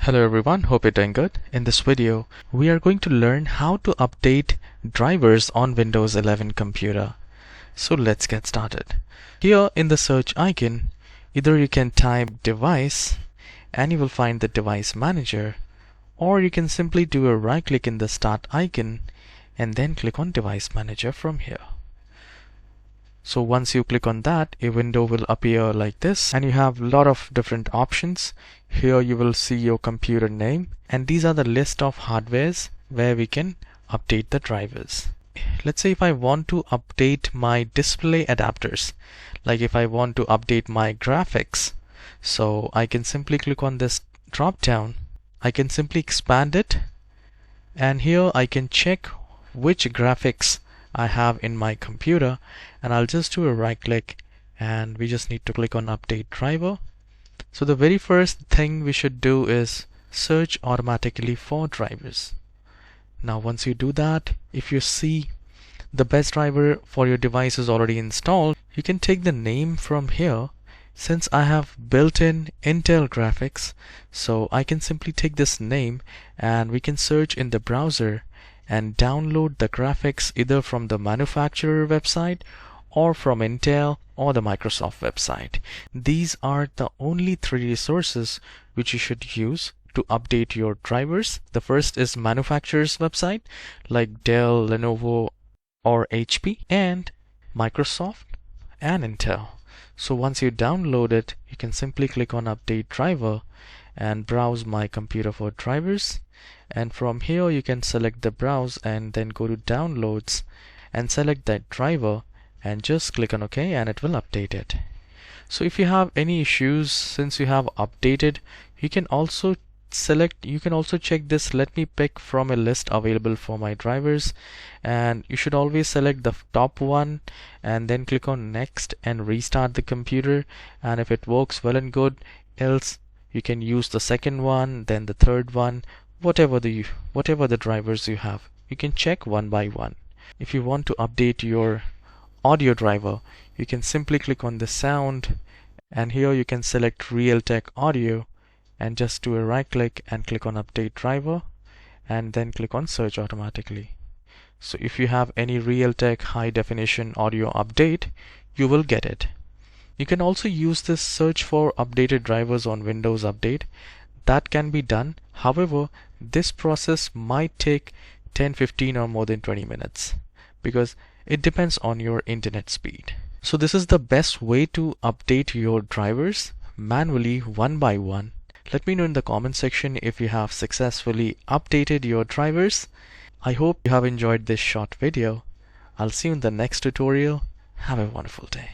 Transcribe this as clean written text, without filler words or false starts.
Hello everyone, hope you're doing good. In this video, we are going to learn how to update drivers on Windows 11 computer. So let's get started. Here in the search icon, either you can type device and you will find the device manager, or you can simply do a right click in the start icon and then click on device manager from here. So once you click on that, a window will appear like this and you have a lot of different options. Here you will see your computer name, and these are the list of hardwares where we can update the drivers. Let's say if I want to update my display adapters, like if I want to update my graphics, so I can simply click on this drop down. I can simply expand it, and here I can check which graphics I have in my computer, and I'll just do a right click and we just need to click on update driver. So the very first thing we should do is search automatically for drivers. Now once you do that, if you see the best driver for your device is already installed, you can take the name from here. Since I have built-in Intel graphics, so I can simply take this name and we can search in the browser and download the graphics either from the manufacturer website or from Intel or the Microsoft website. These are the only three resources which you should use to update your drivers. The first is manufacturer's website like Dell, Lenovo or HP, and Microsoft and Intel. So once you download it, you can simply click on update driver and browse my computer for drivers, and from here you can select the browse and then go to downloads and select that driver and just click on OK and it will update it. So if you have any issues since you have updated, you can also check this let me pick from a list available for my drivers, and you should always select the top one and then click on next and restart the computer, and if it works well and good, else you can use the second one, then the third one, whatever the drivers you have, you can check one by one. If you want to update your audio driver, you can simply click on the sound, and here you can select Realtek audio and just do a right click and click on update driver and then click on search automatically. So if you have any Realtek high definition audio update, you will get it. You can also use this search for updated drivers on Windows Update. That can be done. However, this process might take 10, 15 or more than 20 minutes because it depends on your internet speed. So this is the best way to update your drivers manually one by one. Let me know in the comment section if you have successfully updated your drivers. I hope you have enjoyed this short video. I'll see you in the next tutorial. Have a wonderful day.